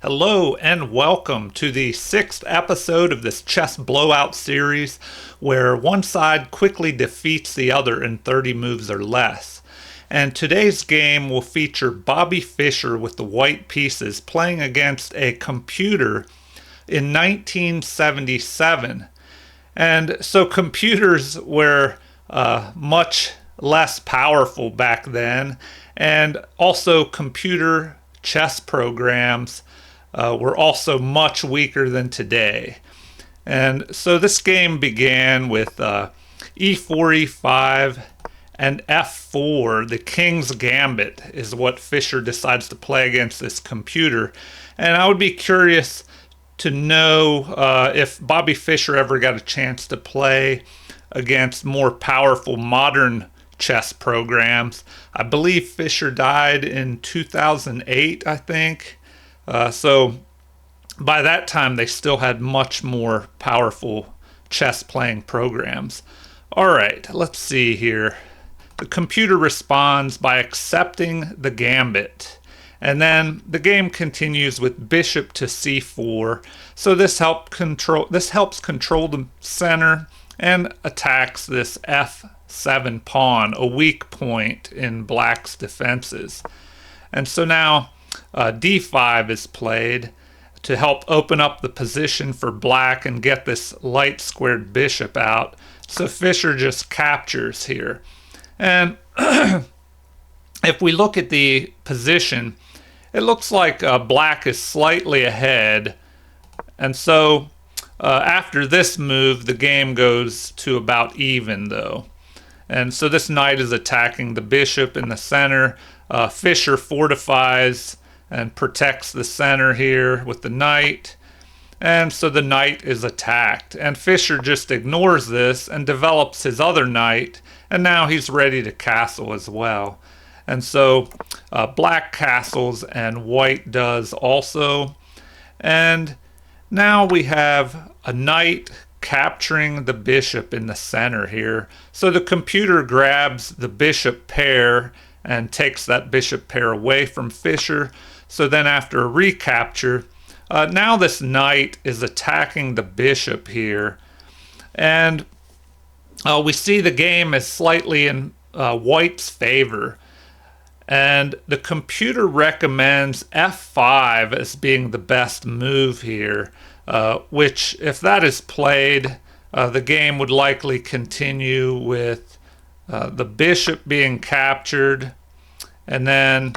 Hello and welcome to the sixth episode of this chess blowout series where one side quickly defeats the other in 30 moves or less. And today's game will feature Bobby Fischer with the white pieces playing against a computer in 1977. And so computers were much less powerful back then, and also computer chess programs were also much weaker than today. And so this game began with e4, e5, and f4. The King's Gambit is what Fischer decides to play against this computer. And I would be curious to know if Bobby Fischer ever got a chance to play against more powerful modern chess programs. I believe Fischer died in 2008, I think. So by that time, they still had much more powerful chess playing programs. All right, let's see here. The computer responds by accepting the gambit. And then the game continues with bishop to c4. So this helps control the center and attacks this f7 pawn, a weak point in black's defenses. And so now d5 is played to help open up the position for black and get this light squared bishop out. So Fischer just captures here. And if we look at the position, it looks like black is slightly ahead. And so after this move, the game goes to about even, though. And so this knight is attacking the bishop in the center. Fischer fortifies and protects the center here with the knight. And so the knight is attacked. And Fischer just ignores this and develops his other knight. And now he's ready to castle as well. And so black castles and white does also. And now we have a knight capturing the bishop in the center here. So the computer grabs the bishop pair and takes that bishop pair away from Fischer. So then after a recapture, now this knight is attacking the bishop here. And we see the game is slightly in white's favor. And the computer recommends f5 as being the best move here, which if that is played, the game would likely continue with the bishop being captured, and then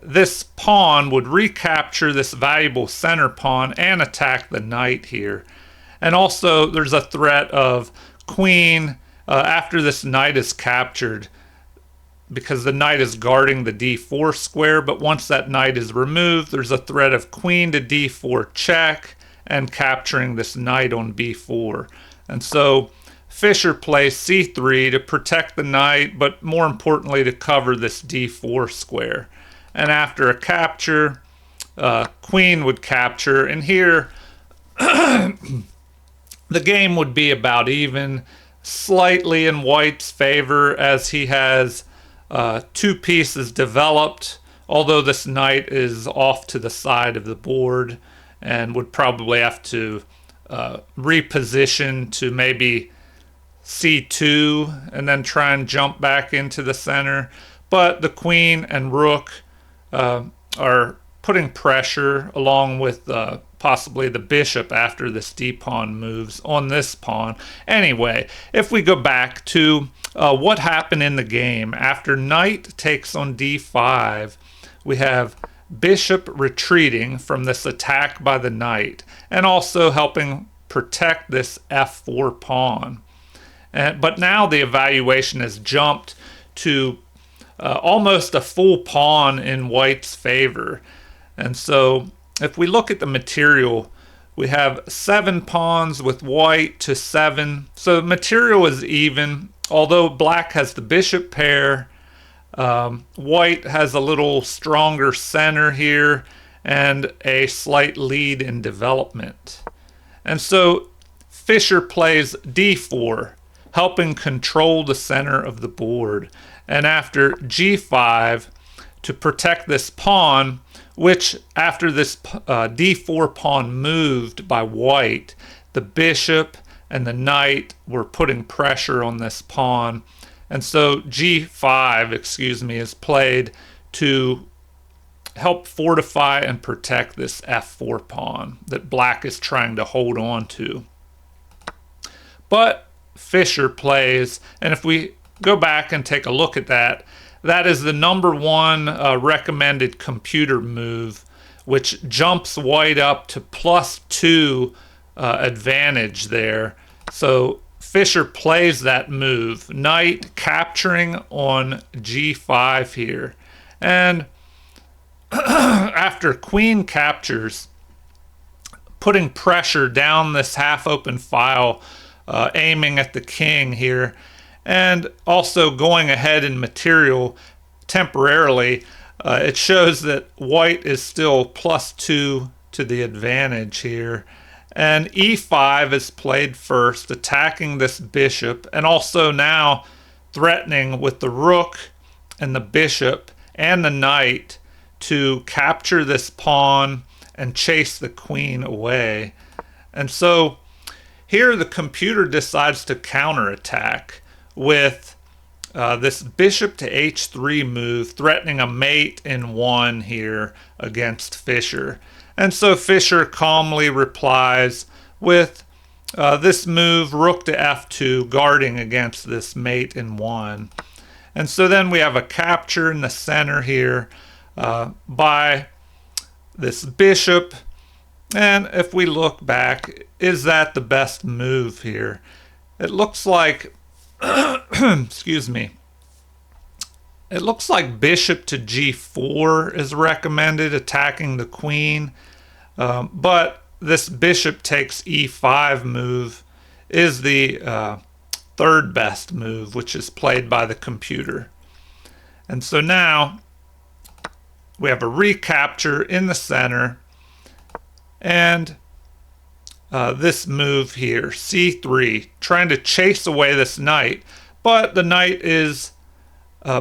this pawn would recapture this valuable center pawn and attack the knight here. And also there's a threat of queen after this knight is captured, because the knight is guarding the d4 square, but once that knight is removed, there's a threat of queen to d4 check and capturing this knight on b4. And so Fischer plays c3 to protect the knight, but more importantly to cover this d4 square. And after a capture, queen would capture, and here the game would be about even, slightly in white's favor as he has two pieces developed, although this knight is off to the side of the board and would probably have to reposition to maybe c2 and then try and jump back into the center. But the queen and rook are putting pressure along with possibly the bishop after this d-pawn moves on this pawn. Anyway, if we go back to what happened in the game, after knight takes on d5, we have bishop retreating from this attack by the knight and also helping protect this f4 pawn. But now the evaluation has jumped to almost a full pawn in white's favor. And so if we look at the material, we have 7 pawns with white to 7. So material is even, although black has the bishop pair. White has a little stronger center here and a slight lead in development. And so Fischer plays d4, helping control the center of the board. And after g5, to protect this pawn, which after this d4 pawn moved by white, the bishop and the knight were putting pressure on this pawn. And so g5, is played to help fortify and protect this f4 pawn that black is trying to hold on to. But Fischer plays, and if we go back and take a look at that, that is the number one recommended computer move, which jumps white up to +2 advantage there. So Fischer plays that move, knight capturing on g5 here. And after queen captures, putting pressure down this half-open file, aiming at the king here, and also going ahead in material temporarily, it shows that white is still +2 to the advantage here. And e5 is played first, attacking this bishop, and also now threatening with the rook and the bishop and the knight to capture this pawn and chase the queen away. And so here the computer decides to counterattack with this bishop to h3 move, threatening a mate in 1 here against Fischer. And so Fischer calmly replies with this move, rook to f2, guarding against this mate in 1. And so then we have a capture in the center here by this bishop. And if we look back, is that the best move here? It looks like, excuse me, it looks like bishop to g4 is recommended, attacking the queen. But this bishop takes e5 move is the third best move, which is played by the computer. And so now we have a recapture in the center, and this move here, c3, trying to chase away this knight. But the knight is,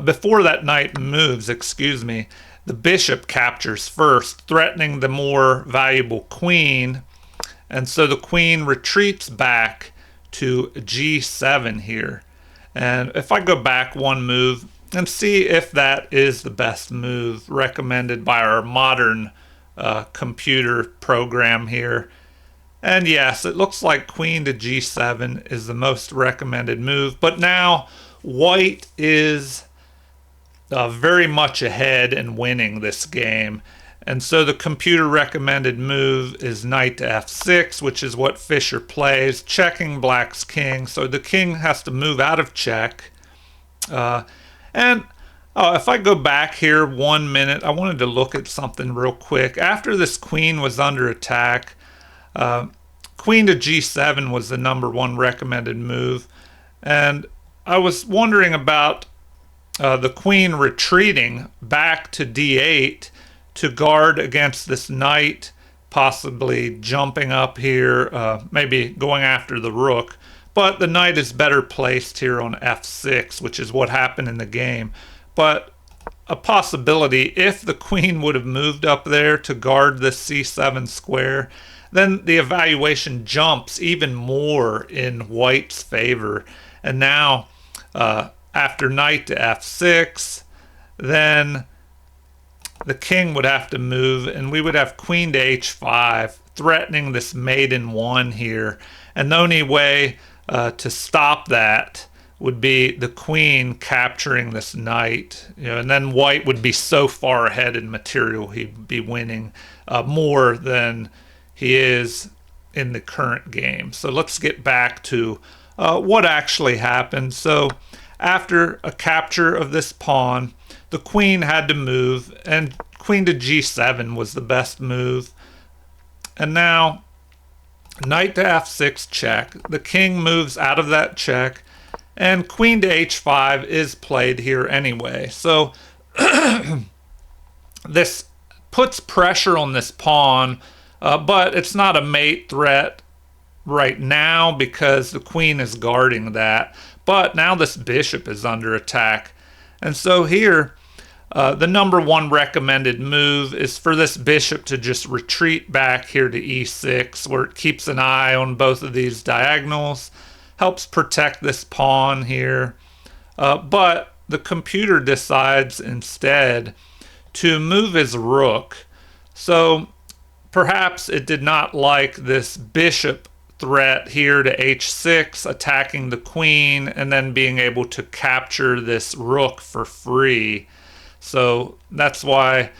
before that knight moves, the bishop captures first, threatening the more valuable queen. And so the queen retreats back to g7 here. And if I go back one move and see if that is the best move recommended by our modern computer program here. And yes, it looks like queen to g7 is the most recommended move. But now white is very much ahead and winning this game. And so the computer recommended move is knight to f6, which is what Fischer plays, checking black's king. So the king has to move out of check. If I go back here 1 minute, I wanted to look at something real quick. After this queen was under attack, queen to g7 was the number one recommended move. And I was wondering about the queen retreating back to d8 to guard against this knight, possibly jumping up here, maybe going after the rook. But the knight is better placed here on f6, which is what happened in the game. But a possibility, if the queen would have moved up there to guard this c7 square, then the evaluation jumps even more in white's favor. And now, after knight to f6, then the king would have to move, and we would have queen to h5, threatening this mate in 1 here. And the only way to stop that would be the queen capturing this knight, and then white would be so far ahead in material he'd be winning more than he is in the current game. So let's get back to what actually happened. So after a capture of this pawn, the queen had to move, and queen to g7 was the best move. And now knight to f6 check. The king moves out of that check, and queen to h5 is played here anyway. So this puts pressure on this pawn, but it's not a mate threat right now because the queen is guarding that. But now this bishop is under attack. And so here, The number one recommended move is for this bishop to just retreat back here to e6, where it keeps an eye on both of these diagonals, helps protect this pawn here. But the computer decides instead to move his rook. So perhaps it did not like this bishop threat here to h6, attacking the queen and then being able to capture this rook for free. So that's why,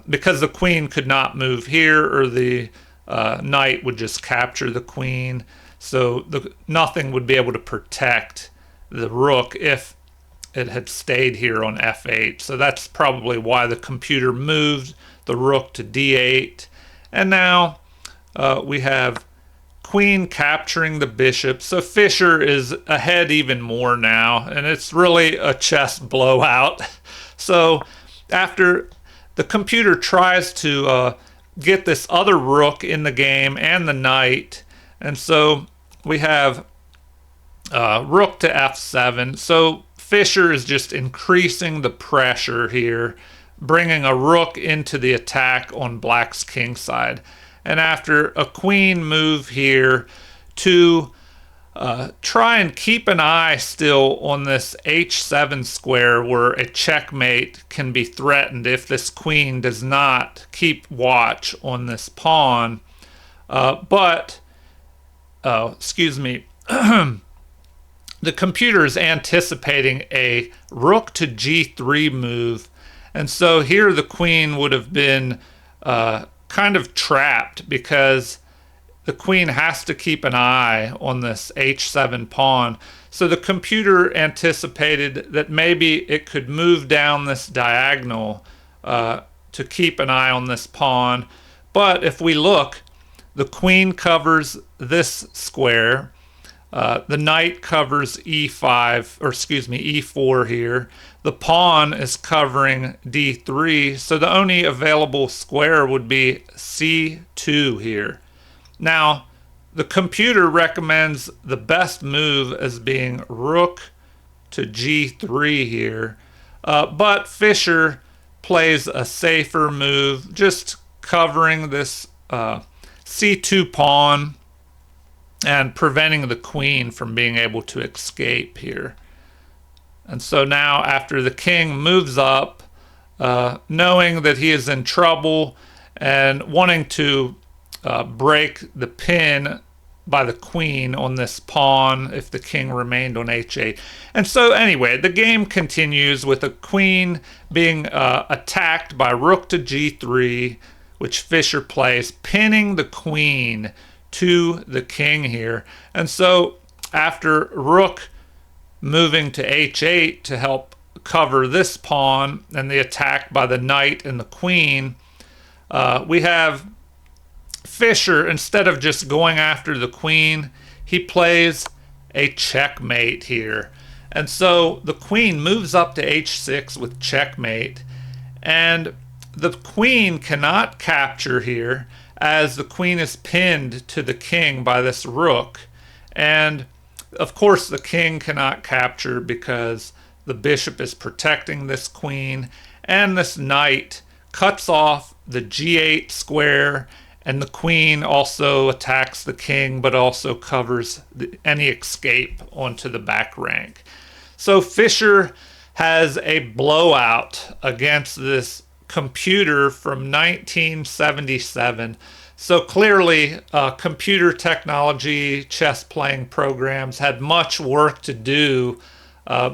because the queen could not move here, or the knight would just capture the queen, so nothing would be able to protect the rook if it had stayed here on f8. So that's probably why the computer moved the rook to d8. And now we have queen capturing the bishop. So Fischer is ahead even more now, and it's really a chess blowout. So after the computer tries to get this other rook in the game and the knight, and so we have rook to f7. So Fischer is just increasing the pressure here, bringing a rook into the attack on black's king side. And after a queen move here to try and keep an eye still on this h7 square, where a checkmate can be threatened if this queen does not keep watch on this pawn. Excuse me, the computer is anticipating a rook to g3 move, and so here the queen would have been kind of trapped, because the queen has to keep an eye on this h7 pawn. So the computer anticipated that maybe it could move down this diagonal to keep an eye on this pawn. But if we look, the queen covers this square, the knight covers e5, or excuse me, e4 here. The pawn is covering d3, so the only available square would be c2 here. Now, the computer recommends the best move as being rook to g3 here, but Fischer plays a safer move, just covering this c2 pawn and preventing the queen from being able to escape here. And so now, after the king moves up, knowing that he is in trouble and wanting to break the pin by the queen on this pawn if the king remained on h8. And so anyway, the game continues with the queen being attacked by rook to g3, which Fischer plays, pinning the queen to the king here. And so after rook moving to h8 to help cover this pawn and the attack by the knight and the queen, we have Fischer, instead of just going after the queen, he plays a checkmate here. And so the queen moves up to h6 with checkmate, and the queen cannot capture here, as the queen is pinned to the king by this rook. And of course the king cannot capture because the bishop is protecting this queen, and this knight cuts off the g8 square, and the queen also attacks the king but also covers any escape onto the back rank. So Fischer has a blowout against this computer from 1977. So clearly, computer technology, chess playing programs had much work to do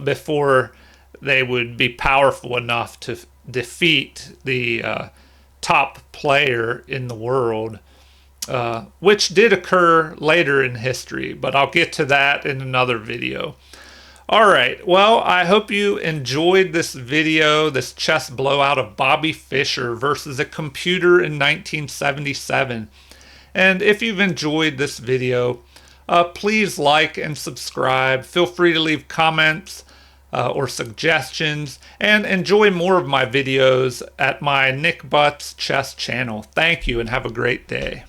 before they would be powerful enough to defeat the top player in the world, which did occur later in history, but I'll get to that in another video. All right, well, I hope you enjoyed this video, this chess blowout of Bobby Fischer versus a computer in 1977. And if you've enjoyed this video, please like and subscribe. Feel free to leave comments or suggestions, and enjoy more of my videos at my Nick Butts Chess channel. Thank you and have a great day.